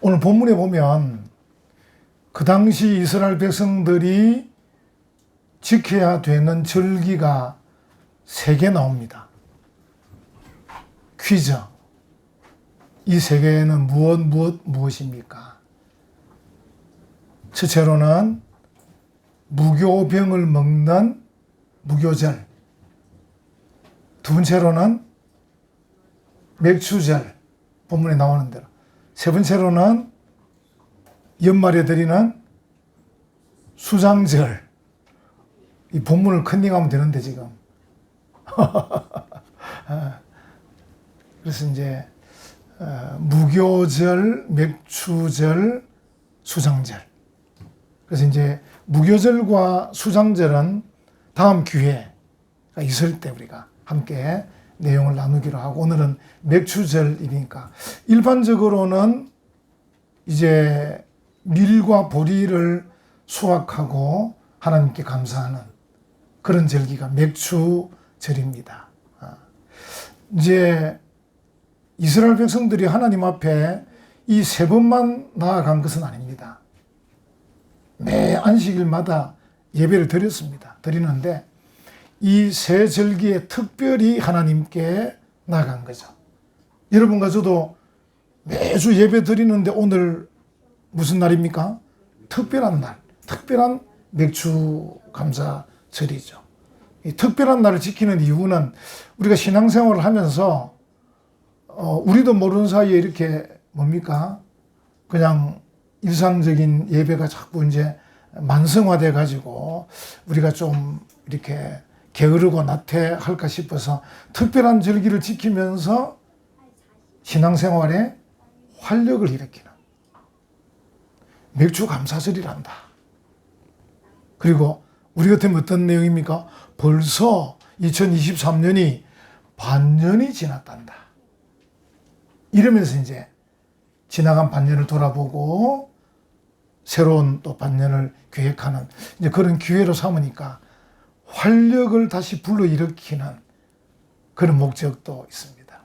오늘 본문에 보면 그 당시 이스라엘 백성들이 지켜야 되는 절기가 3개 나옵니다. 퀴즈. 이 3개는 무엇입니까? 첫째로는 무교병을 먹는 무교절. 두 번째로는 맥주절. 본문에 나오는 대로. 세 번째로는 연말에 드리는 수장절. 이 본문을 컨닝하면 되는데 지금. 그래서 이제 무교절, 맥주절, 수장절. 그래서 이제 무교절과 수장절은 다음 기회가 있을 때 우리가 함께 내용을 나누기로 하고, 오늘은 맥주절이니까 일반적으로는 이제 밀과 보리를 수확하고 하나님께 감사하는 그런 절기가 맥주절입니다. 이제 이스라엘 백성들이 하나님 앞에 이 3번만 나아간 것은 아닙니다. 매 안식일마다 예배를 드리는데 이 3절기에 특별히 하나님께 나아간 거죠. 여러분과 저도 매주 예배 드리는데 오늘 무슨 날입니까? 특별한 날, 특별한 맥주 감사절이죠. 이 특별한 날을 지키는 이유는 우리가 신앙생활을 하면서 우리도 모르는 사이에 이렇게 뭡니까? 그냥 일상적인 예배가 자꾸 이제 만성화돼 가지고 우리가 좀 이렇게 게으르고 나태할까 싶어서 특별한 절기를 지키면서 신앙생활에 활력을 일으키는 맥주 감사절이란다. 그리고 우리 같으면 어떤 내용입니까? 벌써 2023년이 반년이 지났단다. 이러면서 이제 지나간 반년을 돌아보고 새로운 또 반년을 계획하는 이제 그런 기회로 삼으니까 활력을 다시 불러일으키는 그런 목적도 있습니다.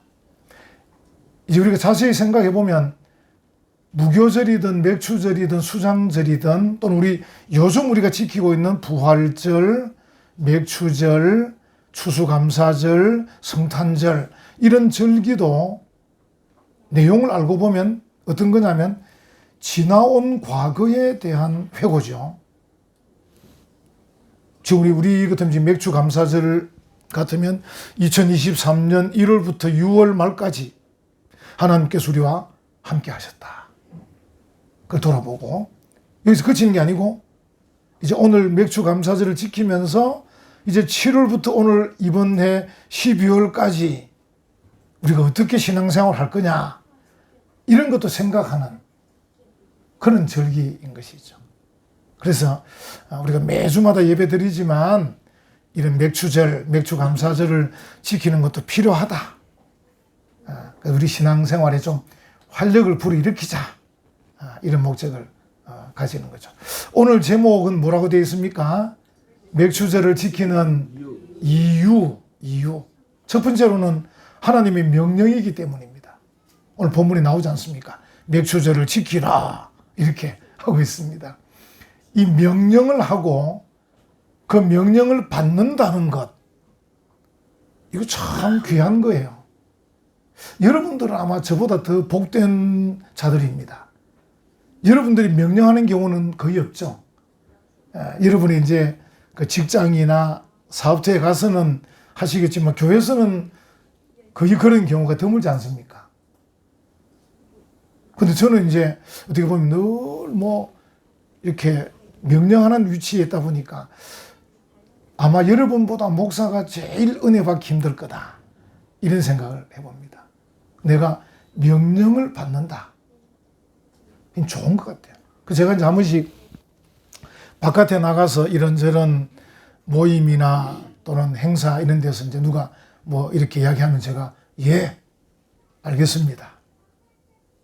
이제 우리가 자세히 생각해 보면 무교절이든 맥주절이든 수장절이든 또는 우리 요즘 우리가 지키고 있는 부활절, 맥주절, 추수감사절, 성탄절 이런 절기도 내용을 알고 보면 어떤 거냐면 지나온 과거에 대한 회고죠. 지금 우리 같으면 지금 맥주 감사절 같으면 2023년 1월부터 6월 말까지 하나님께서 우리와 함께 하셨다. 그걸 돌아보고 여기서 그치는 게 아니고 이제 오늘 맥주 감사절을 지키면서 이제 7월부터 오늘 이번 해 12월까지 우리가 어떻게 신앙생활을 할 거냐 이런 것도 생각하는 그런 절기인 것이죠. 그래서 우리가 매주마다 예배 드리지만 이런 맥주절, 맥주 감사절을 지키는 것도 필요하다. 우리 신앙생활에 좀 활력을 불어일으키자. 이런 목적을 가지는 거죠. 오늘 제목은 뭐라고 되어 있습니까? 맥주절을 지키는 이유. 첫 번째로는 하나님의 명령이기 때문입니다. 오늘 본문에 나오지 않습니까? 맥주절을 지키라. 이렇게 하고 있습니다. 이 명령을 하고 그 명령을 받는다는 것, 이거 참 귀한 거예요. 여러분들은 아마 저보다 더 복된 자들입니다. 여러분들이 명령하는 경우는 거의 없죠. 여러분이 이제 그 직장이나 사업터에 가서는 하시겠지만 교회에서는 거의 그런 경우가 드물지 않습니까? 근데 저는 이제 어떻게 보면 늘 뭐 이렇게 명령하는 위치에 있다 보니까 아마 여러분보다 목사가 제일 은혜 받기 힘들 거다. 이런 생각을 해봅니다. 내가 명령을 받는다. 좋은 것 같아요. 제가 이제 한 번씩 바깥에 나가서 이런저런 모임이나 또는 행사 이런 데서 이제 누가 뭐 이렇게 이야기하면 제가 예, 알겠습니다.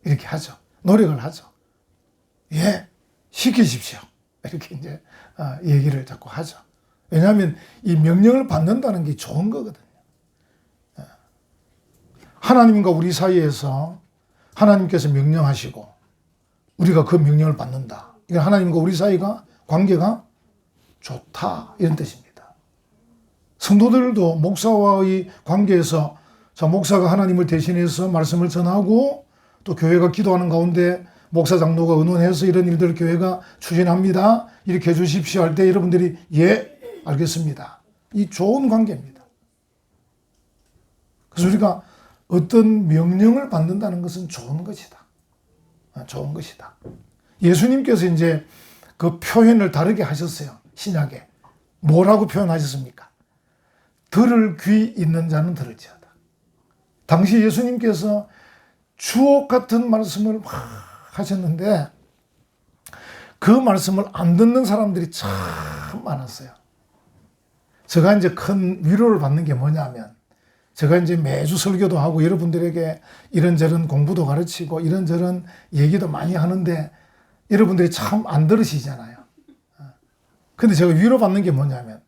이렇게 하죠. 노력을 하죠. 예, 시키십시오. 이렇게 이제 얘기를 자꾸 하죠. 왜냐하면 이 명령을 받는다는 게 좋은 거거든요. 하나님과 우리 사이에서 하나님께서 명령하시고 우리가 그 명령을 받는다. 이건 하나님과 우리 사이가 관계가 좋다 이런 뜻입니다. 성도들도 목사와의 관계에서 목사가 하나님을 대신해서 말씀을 전하고 또 교회가 기도하는 가운데 목사 장로가 의논해서 이런 일들을 교회가 추진합니다. 이렇게 해주십시오 할 때 여러분들이 예 알겠습니다. 이 좋은 관계입니다. 그래서 우리가 어떤 명령을 받는다는 것은 좋은 것이다. 좋은 것이다. 예수님께서 이제 그 표현을 다르게 하셨어요. 신약에. 뭐라고 표현하셨습니까? 들을 귀 있는 자는 들을지어다. 당시 예수님께서 주옥 같은 말씀을 막 하셨는데 그 말씀을 안 듣는 사람들이 참 많았어요. 제가 이제 큰 위로를 받는 게 뭐냐면 제가 이제 매주 설교도 하고 여러분들에게 이런저런 공부도 가르치고 이런저런 얘기도 많이 하는데 여러분들이 참 안 들으시잖아요. 근데 제가 위로받는 게 뭐냐면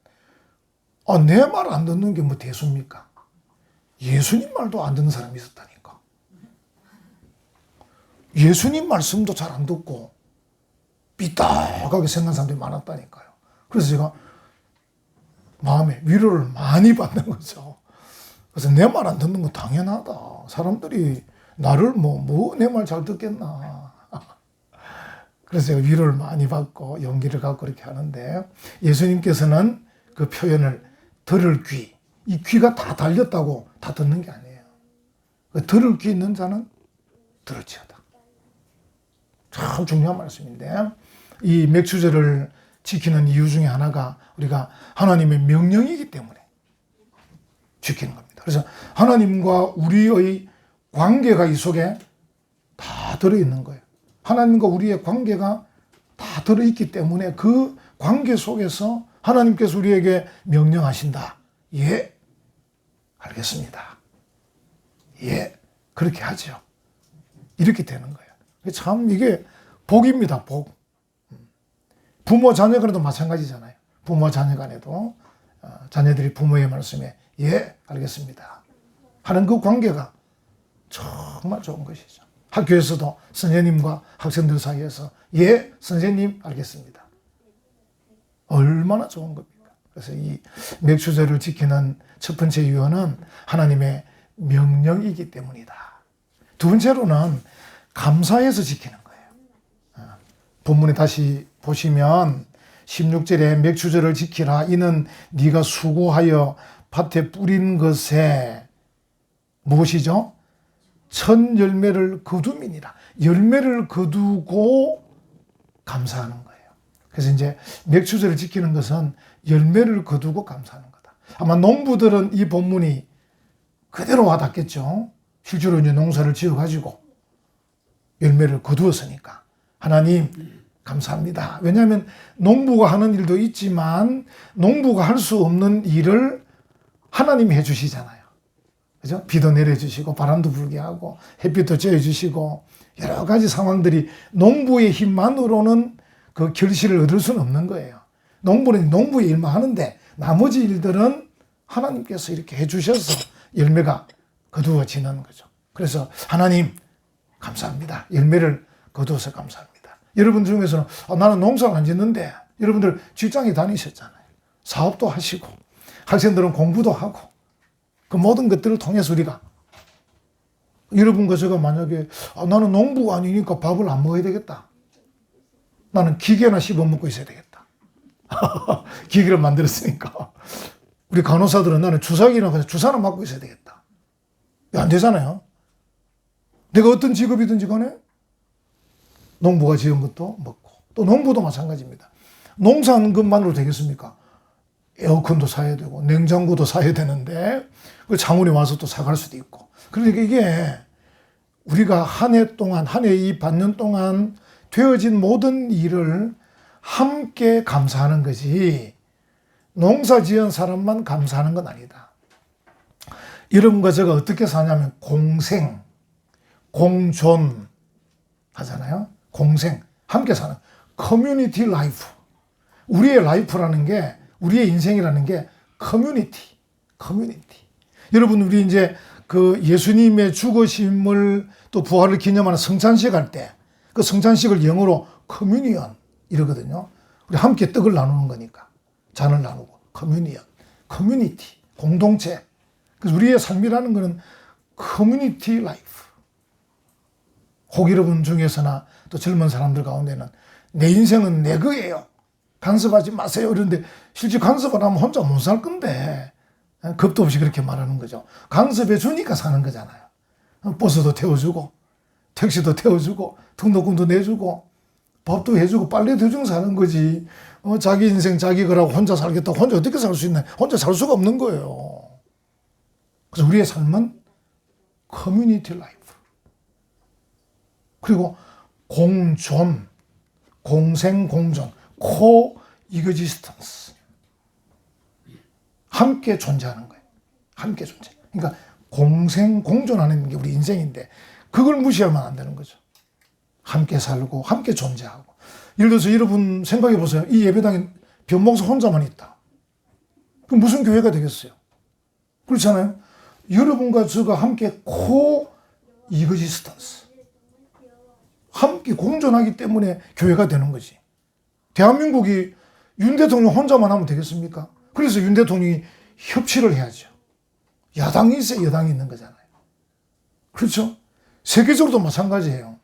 내 말 안 듣는 게 뭐 대수입니까? 예수님 말도 안 듣는 사람이 있었다니까. 예수님 말씀도 잘 안 듣고 삐딱하게 생각하는 사람들이 많았다니까요. 그래서 제가 마음에 위로를 많이 받는 거죠. 그래서 내 말 안 듣는 거 당연하다. 사람들이 나를 내 말 잘 듣겠나. 그래서 제가 위로를 많이 받고 용기를 갖고 그렇게 하는데 예수님께서는 그 표현을 들을 귀, 이 귀가 다 달렸다고 다 듣는 게 아니에요. 들을 귀 있는 자는 들을지어다. 참 중요한 말씀인데 이 맥추제를 지키는 이유 중에 하나가 우리가 하나님의 명령이기 때문에 지키는 겁니다. 그래서 하나님과 우리의 관계가 이 속에 다 들어있는 거예요. 하나님과 우리의 관계가 다 들어있기 때문에 그 관계 속에서 하나님께서 우리에게 명령하신다. 예, 알겠습니다. 예, 그렇게 하죠. 이렇게 되는 거예요. 참 이게 복입니다. 복. 부모 자녀 간에도 마찬가지잖아요. 부모 자녀 간에도 자녀들이 부모의 말씀에 예, 알겠습니다 하는 그 관계가 정말 좋은 것이죠. 학교에서도 선생님과 학생들 사이에서 예, 선생님 알겠습니다. 얼마나 좋은 겁니까? 그래서 이 맥추제를 지키는 첫 번째 이유는 하나님의 명령이기 때문이다. 두 번째로는 감사해서 지키는 거예요. 본문에 다시 보시면 16절에 맥추제를 지키라. 이는 네가 수고하여 밭에 뿌린 것에 무엇이죠? 첫 열매를 거둠이니라. 열매를 거두고 감사하는 거예요. 그래서 이제 맥추제를 지키는 것은 열매를 거두고 감사하는 거다. 아마 농부들은 이 본문이 그대로 와닿겠죠. 실제로 이제 농사를 지어가지고 열매를 거두었으니까 하나님 감사합니다. 왜냐하면 농부가 하는 일도 있지만 농부가 할 수 없는 일을 하나님이 해주시잖아요. 그죠? 비도 내려주시고 바람도 불게 하고 햇빛도 쬐어주시고 여러 가지 상황들이 농부의 힘만으로는 그 결실을 얻을 수는 없는 거예요. 농부는 농부의 일만 하는데 나머지 일들은 하나님께서 이렇게 해주셔서 열매가 거두어지는 거죠. 그래서 하나님 감사합니다. 열매를 거두어서 감사합니다. 여러분 중에서는 나는 농사를 안 짓는데 여러분들 직장에 다니셨잖아요. 사업도 하시고 학생들은 공부도 하고 그 모든 것들을 통해서 우리가 여러분과 제가 만약에 나는 농부가 아니니까 밥을 안 먹어야 되겠다. 나는 기계나 씹어 먹고 있어야 되겠다. 기계를 만들었으니까. 우리 간호사들은 나는 주사기나 주사나 맞고 있어야 되겠다. 안 되잖아요. 내가 어떤 직업이든지 간에 농부가 지은 것도 먹고 또 농부도 마찬가지입니다. 농사하는 것만으로 되겠습니까? 에어컨도 사야 되고 냉장고도 사야 되는데 그 장원에 와서 또 사갈 수도 있고. 그러니까 이게 우리가 한 해 동안 한 해 이 반년 동안 되어진 모든 일을 함께 감사하는 거지 농사 지은 사람만 감사하는 건 아니다. 여러분과 제가 어떻게 사냐면 공생, 공존 하잖아요. 공생, 함께 사는 커뮤니티 라이프. 우리의 라이프라는 게 우리의 인생이라는 게 커뮤니티. 여러분 우리 이제 그 예수님의 죽으심을 또 부활을 기념하는 성찬식 할 때 그 성찬식을 영어로 커뮤니언 이러거든요. 우리 함께 떡을 나누는 거니까. 잔을 나누고. 커뮤니언. 커뮤니티. 공동체. 그래서 우리의 삶이라는 것은 커뮤니티 라이프. 혹 여러분 중에서나 또 젊은 사람들 가운데는 내 인생은 내 거예요. 간섭하지 마세요. 그런데 실제 간섭을 하면 혼자 못 살 건데 겁도 없이 그렇게 말하는 거죠. 간섭해 주니까 사는 거잖아요. 버스도 태워주고 택시도 태워주고 등록금도 내주고 밥도 해주고 빨래도 해주고 사는 거지. 자기 인생 자기 거라고 혼자 살겠다고 혼자 어떻게 살 수 있나. 혼자 살 수가 없는 거예요. 그래서 우리의 삶은 커뮤니티 라이프. 그리고 공존, 공생공존, 코이그지스턴스. 함께 존재하는 거예요. 함께 존재. 그러니까 공생공존하는 게 우리 인생인데 그걸 무시하면 안 되는 거죠. 함께 살고 함께 존재하고. 예를 들어서 여러분 생각해 보세요. 이 예배당에 변목사 혼자만 있다. 그럼 무슨 교회가 되겠어요? 그렇잖아요. 여러분과 저가 함께 코이그지스턴스. 함께 공존하기 때문에 교회가 되는 거지. 대한민국이 윤 대통령 혼자만 하면 되겠습니까? 그래서 윤 대통령이 협치를 해야죠. 야당이 있어야 여당이 있는 거잖아요. 그렇죠? 세계적으로도 마찬가지예요.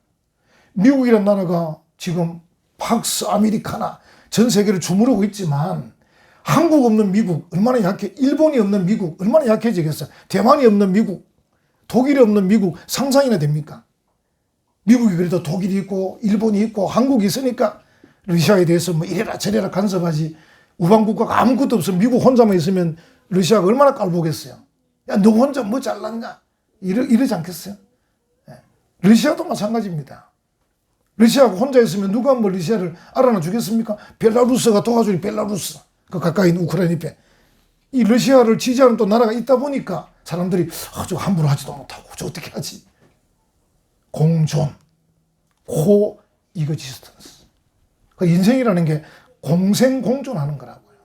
미국이라는 나라가 지금 팍스 아메리카나 전 세계를 주무르고 있지만 한국 없는 미국 얼마나 약해. 일본이 없는 미국 얼마나 약해지겠어요. 대만이 없는 미국, 독일이 없는 미국 상상이나 됩니까? 미국이 그래도 독일이 있고 일본이 있고 한국이 있으니까 러시아에 대해서 뭐 이래라 저래라 간섭하지. 우방국가가 아무것도 없어 미국 혼자만 있으면 러시아가 얼마나 깔보겠어요. 야, 너 혼자 뭐 잘났냐? 이러지 않겠어요? 네. 러시아도 마찬가지입니다. 러시아가 혼자 있으면 누가 뭐 러시아를 알아나 주겠습니까? 벨라루스가 도와주니 벨라루스. 그 가까이 있는 우크라이나 옆에. 이 러시아를 지지하는 또 나라가 있다 보니까 사람들이 저 함부로 하지도 못하고 저 어떻게 하지? 공존, 코이그지스턴스. 그 인생이라는 게 공생공존하는 거라고요.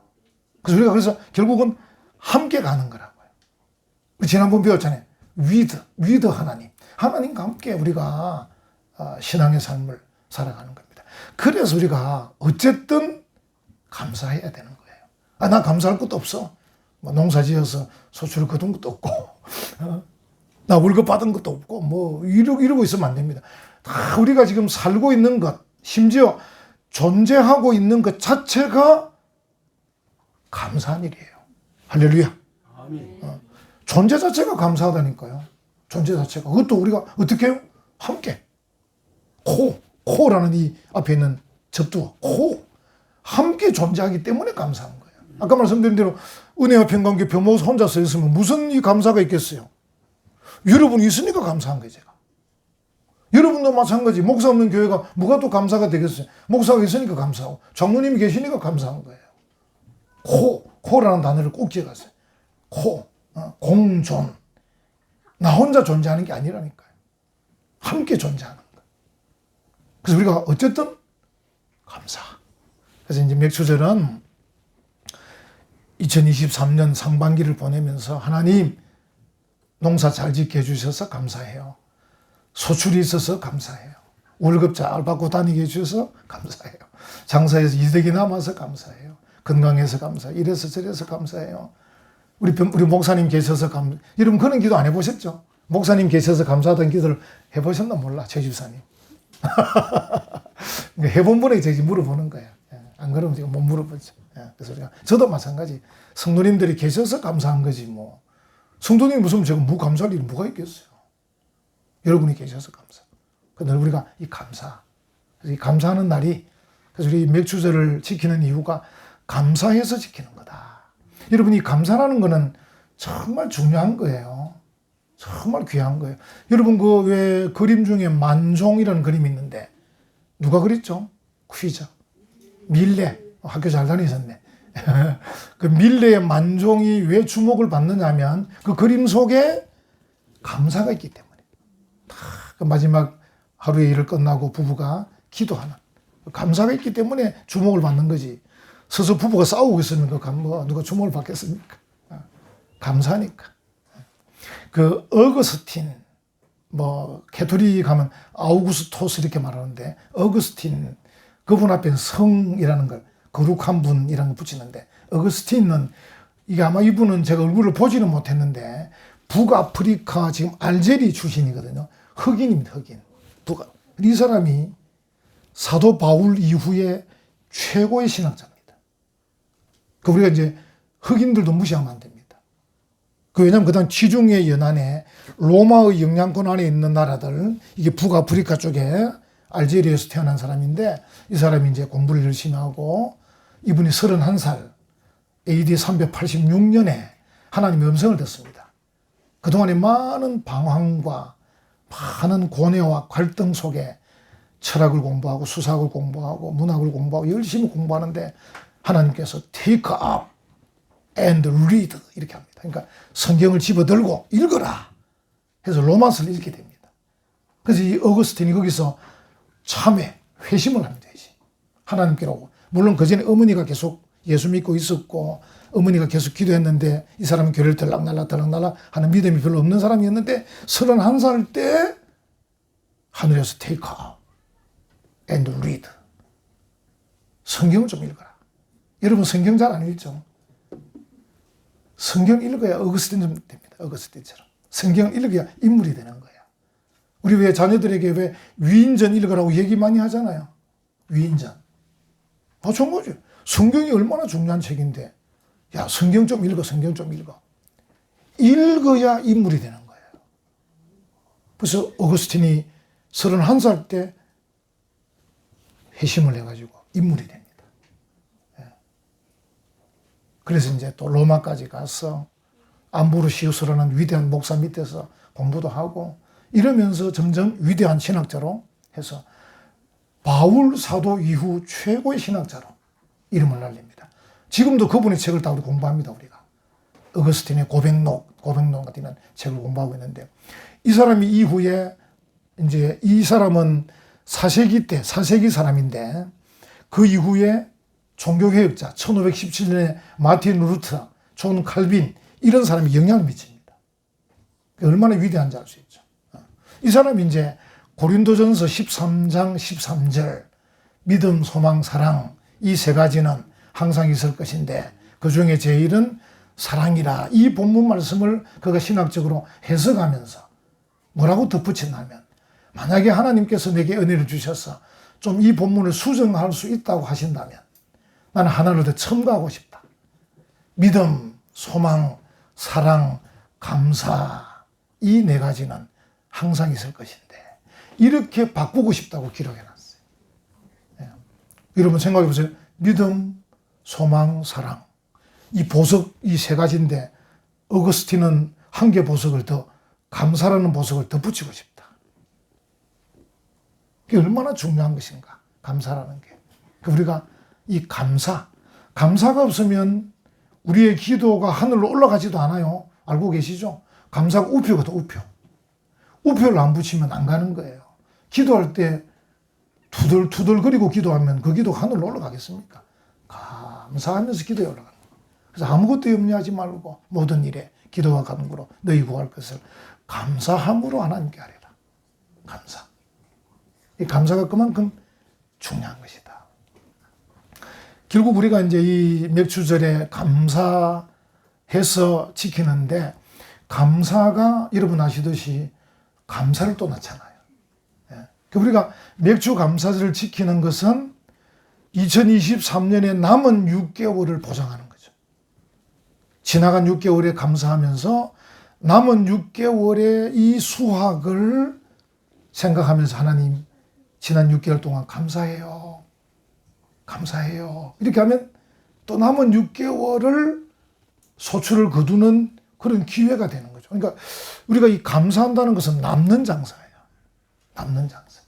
그래서 우리가 결국은 함께 가는 거라고요. 지난번 배웠잖아요. with 하나님. 하나님과 함께 우리가 신앙의 삶을 살아가는 겁니다. 그래서 우리가 어쨌든 감사해야 되는 거예요. 나 감사할 것도 없어. 뭐 농사 지어서 소출을 거둔 것도 없고, 나 월급 받은 것도 없고, 뭐 이러고 있으면 안 됩니다. 다 우리가 지금 살고 있는 것, 심지어 존재하고 있는 것 자체가 감사한 일이에요. 할렐루야. 존재 자체가 감사하다니까요. 존재 자체가. 그것도 우리가 어떻게 해요? 함께. 코라는 이 앞에 있는 접두, 함께 존재하기 때문에 감사한 거예요. 아까 말씀드린 대로 은혜와 평강교회 변목사 혼자 서 있으면 무슨 이 감사가 있겠어요? 여러분이 있으니까 감사한 거예요, 제가. 여러분도 마찬가지. 목사 없는 교회가 뭐가 또 감사가 되겠어요? 목사가 있으니까 감사하고 장로님이 계시니까 감사한 거예요. 코라는 단어를 꼭 기억하세요. 공존. 나 혼자 존재하는 게 아니라니까요. 함께 존재하는 거. 그래서 우리가 어쨌든 감사. 그래서 이제 맥주절은 2023년 상반기를 보내면서 하나님 농사 잘 짓게 해주셔서 감사해요. 소출이 있어서 감사해요. 월급 잘 받고 다니게 해주셔서 감사해요. 장사에서 이득이 남아서 감사해요. 건강해서 감사해요. 이래서 저래서 감사해요. 우리 목사님 계셔서 여러분 그런 기도 안 해보셨죠? 목사님 계셔서 감사하던 기도를 해보셨나 몰라, 최 집사님. 해본 분에게 제가 물어보는 거예요. 안 그러면 제가 못 물어보죠. 그래서 우리가 저도 마찬가지. 성도님들이 계셔서 감사한 거지 뭐. 성도님이 무슨 제가 감사할 일이 뭐가 있겠어요. 여러분이 계셔서 감사. 그런데 우리가 이 감사, 그래서 이 감사하는 날이, 그래서 우리 맥주절을 지키는 이유가 감사해서 지키는 거다. 여러분 이 감사라는 거는 정말 중요한 거예요. 정말 귀한 거예요. 여러분 그 왜 그림 중에 만종이라는 그림이 있는데 누가 그렸죠? 퀴즈. 밀레. 학교 잘 다니셨네. 그 밀레의 만종이 왜 주목을 받느냐면 그 그림 속에 감사가 있기 때문에. 그 마지막 하루의 일을 끝나고 부부가 기도하는 감사가 있기 때문에 주목을 받는 거지. 서서 부부가 싸우고 있으면 누가 주목을 받겠습니까? 감사하니까. 그 어거스틴 뭐 캐토릭 하면 아우구스토스 이렇게 말하는데 어거스틴 그분 앞에 성이라는 걸 거룩한 분이라는 걸 붙이는데 어거스틴은 이게 아마 이분은 제가 얼굴을 보지는 못했는데 북아프리카 지금 알제리 출신이거든요. 흑인입니다. 흑인. 이 사람이 사도 바울 이후에 최고의 신학자입니다. 그 우리가 이제 흑인들도 무시하면 안 됩니다. 왜냐하면 그 다음 지중해 연안에 로마의 영향권 안에 있는 나라들, 이게 북아프리카 쪽에 알제리에서 태어난 사람인데 이 사람이 이제 공부를 열심히 하고 이분이 31살 AD 386년에 하나님의 음성을 듣습니다. 그동안에 많은 방황과 많은 고뇌와 갈등 속에 철학을 공부하고 수사학을 공부하고 문학을 공부하고 열심히 공부하는데 하나님께서 take up and read 이렇게 합니다. 그러니까 성경을 집어들고 읽어라 해서 로마서를 읽게 됩니다. 그래서 이 어거스틴이 거기서 참회, 회심을 합니다. 하나님께로. 물론 그 전에 어머니가 계속 예수 믿고 있었고 어머니가 계속 기도했는데 이 사람은 교회를 들락날락 하는 믿음이 별로 없는 사람이었는데 31살 때 하늘에서 take up and read. 성경을 좀 읽어라. 여러분 성경 잘 안 읽죠? 성경 읽어야 어거스틴 좀 됩니다. 어거스틴처럼. 성경을 읽어야 인물이 되는 거야. 우리 왜 자녀들에게 왜 위인전 읽으라고 얘기 많이 하잖아요. 위인전. 좋은 거지. 성경이 얼마나 중요한 책인데. 야, 성경 좀 읽어, 성경 좀 읽어. 읽어야 인물이 되는 거예요. 그래서 어거스틴이 31살 때 회심을 해가지고 인물이 됩니다. 그래서 이제 또 로마까지 가서 암브로시우스라는 위대한 목사 밑에서 공부도 하고 이러면서 점점 위대한 신학자로 해서 바울 사도 이후 최고의 신학자로 이름을 날립니다. 지금도 그분의 책을 다 우리 공부합니다, 우리가. 어거스틴의 고백록 같은 책을 공부하고 있는데 이 사람이 이후에 이제 이 사람은 4세기 때, 4세기 사람인데 그 이후에 종교개혁자, 1517년에 마틴 루터, 존 칼빈 이런 사람이 영향을 미칩니다. 얼마나 위대한지 알 수 있죠. 이 사람이 이제 고린도전서 13장 13절 믿음, 소망, 사랑 이 세 가지는 항상 있을 것인데 그 중에 제일은 사랑이라 이 본문 말씀을 그가 신학적으로 해석하면서 뭐라고 덧붙였냐면 만약에 하나님께서 내게 은혜를 주셔서 좀 이 본문을 수정할 수 있다고 하신다면 나는 하나를 더 첨가하고 싶다. 믿음, 소망, 사랑, 감사 이 네 가지는 항상 있을 것인데 이렇게 바꾸고 싶다고 기록해놨어요. 여러분 생각해 보세요. 믿음, 소망, 사랑 이 보석 이 세 가지인데 어거스틴은 한 개 보석을 더 감사라는 보석을 더 붙이고 싶다. 그게 얼마나 중요한 것인가. 감사라는 게. 우리가 이 감사가 없으면 우리의 기도가 하늘로 올라가지도 않아요. 알고 계시죠? 감사가 우표거든, 우표. 우표를 안 붙이면 안 가는 거예요. 기도할 때 투덜투덜거리고 기도하면 그 기도가 하늘로 올라가겠습니까? 감사하면서 기도에 올라가는 거예요. 그래서 아무것도 염려하지 말고 모든 일에 기도와 간구로 너희 구할 것을 감사함으로 하나님께 하리라. 감사. 이 감사가 그만큼 중요한 것이다. 결국 우리가 이제 이 맥주절에 감사해서 지키는데 감사가 여러분 아시듯이 감사를 또 낳잖아요. 우리가 맥주 감사절을 지키는 것은 2023년에 남은 6개월을 보장하는 거죠. 지나간 6개월에 감사하면서 남은 6개월의 이 수확을 생각하면서 하나님 지난 6개월 동안 감사해요. 감사해요. 이렇게 하면 또 남은 6개월을 소출을 거두는 그런 기회가 되는 거죠. 그러니까 우리가 이 감사한다는 것은 남는 장사예요. 남는 장사.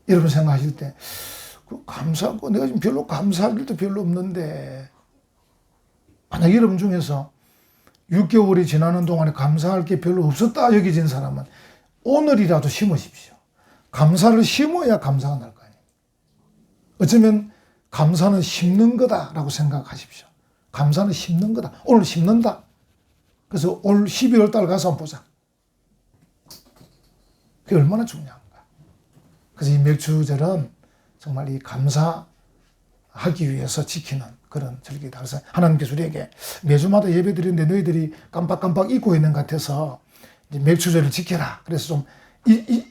여러분 생각하실 때 감사하고 내가 지금 별로 감사할 일도 별로 없는데 만약 여러분 중에서 6개월이 지나는 동안에 감사할 게 별로 없었다 여겨진 사람은 오늘이라도 심으십시오. 감사를 심어야 감사가 날 거 아니에요. 어쩌면 감사는 심는 거다라고 생각하십시오. 감사는 심는 거다. 오늘 심는다. 그래서 올 12월 달 가서 한번 보자. 그게 얼마나 중요한가. 그래서 이 맥주절은 정말 이 감사하기 위해서 지키는 그런 절기다. 그래서 하나님께서 우리에게 매주마다 예배 드리는데 너희들이 깜빡깜빡 잊고 있는 것 같아서 이제 맥주절을 지켜라. 그래서 좀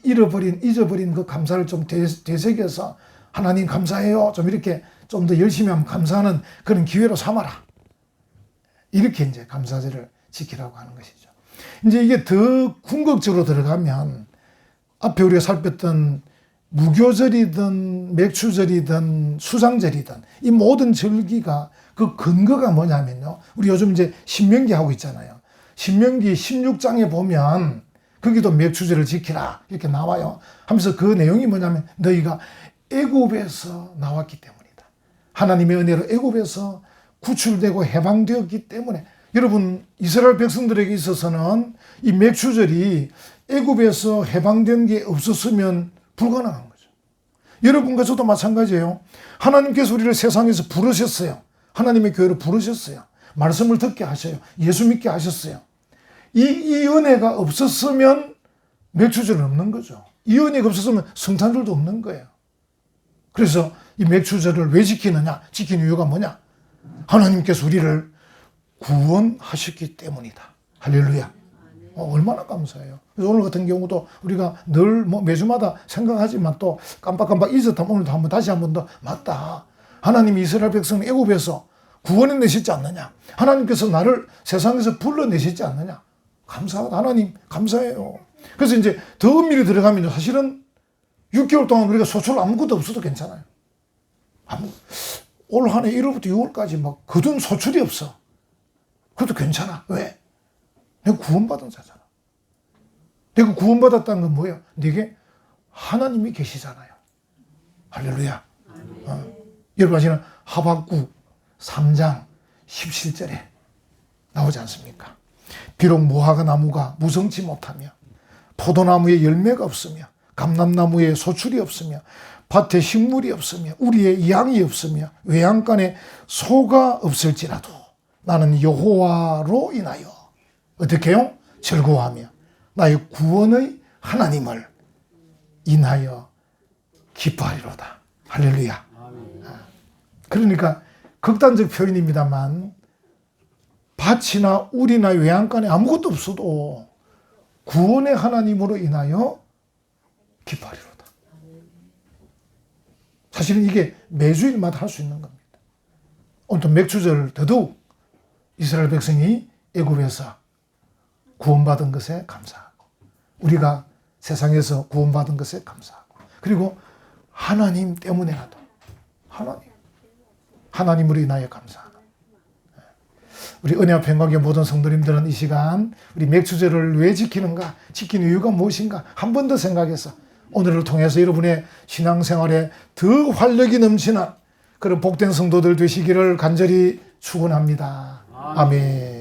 잊어버린 그 감사를 좀 되새겨서 하나님 감사해요. 좀 이렇게 좀 더 열심히 하면 감사하는 그런 기회로 삼아라. 이렇게 이제 감사절을 지키라고 하는 것이죠. 이제 이게 더 궁극적으로 들어가면 앞에 우리가 살폈던 무교절이든 맥주절이든 수상절이든 이 모든 절기가 그 근거가 뭐냐면요. 우리 요즘 이제 신명기 하고 있잖아요. 신명기 16장에 보면 거기도 맥주절을 지키라 이렇게 나와요. 하면서 그 내용이 뭐냐면 너희가 애굽에서 나왔기 때문이다. 하나님의 은혜로 애굽에서 구출되고 해방되었기 때문에 여러분 이스라엘 백성들에게 있어서는 이 맥주절이 애굽에서 해방된 게 없었으면 불가능한 거죠. 여러분과 저도 마찬가지예요. 하나님께서 우리를 세상에서 부르셨어요. 하나님의 교회로 부르셨어요. 말씀을 듣게 하셔요. 예수 믿게 하셨어요. 이 은혜가 없었으면 맥주절은 없는 거죠. 이 은혜가 없었으면 성탄절도 없는 거예요. 그래서 이 맥주절을 왜 지키느냐? 지키는 이유가 뭐냐? 하나님께서 우리를 구원하셨기 때문이다. 할렐루야. 얼마나 감사해요. 그래서 오늘 같은 경우도 우리가 늘 매주마다 생각하지만 또 깜빡깜빡 잊었다면 오늘도 한번 다시 한 번 더 맞다. 하나님이 이스라엘 백성 애굽에서 구원해 내셨지 않느냐? 하나님께서 나를 세상에서 불러내셨지 않느냐? 감사하다. 하나님 감사해요. 그래서 이제 더 엄밀히 들어가면 사실은 6개월 동안 우리가 소출 아무것도 없어도 괜찮아요. 올 한 해 1월부터 6월까지 막 거둔 소출이 없어. 그래도 괜찮아. 왜? 내가 구원받은 자잖아. 내가 구원받았다는 건 뭐예요? 내게 하나님이 계시잖아요. 할렐루야. 여러분 아시는 하박국 3장 17절에 나오지 않습니까? 비록 무화과 나무가 무성치 못하며 포도나무에 열매가 없으며 감람나무에 소출이 없으며 밭에 식물이 없으며 우리의 양이 없으며 외양간에 소가 없을지라도 나는 여호와로 인하여 어떻게 해요? 즐거워하며 나의 구원의 하나님을 인하여 기뻐하리로다. 할렐루야. 그러니까 극단적 표현입니다만 밭이나 우리나 외양간에 아무것도 없어도 구원의 하나님으로 인하여 기뻐하리로다. 사실은 이게 매주일마다 할 수 있는 겁니다. 오늘도 맥주절 더더욱 이스라엘 백성이 애굽에서 구원받은 것에 감사하고 우리가 세상에서 구원받은 것에 감사하고 그리고 하나님 때문에라도 하나님으로 인하여 감사하는 우리 은혜와 평강의 모든 성도님들은 이 시간 우리 맥주절을 왜 지키는가? 지키는 이유가 무엇인가? 한 번 더 생각해서 오늘을 통해서 여러분의 신앙생활에 더 활력이 넘치는 그런 복된 성도들 되시기를 간절히 축원합니다. 아멘.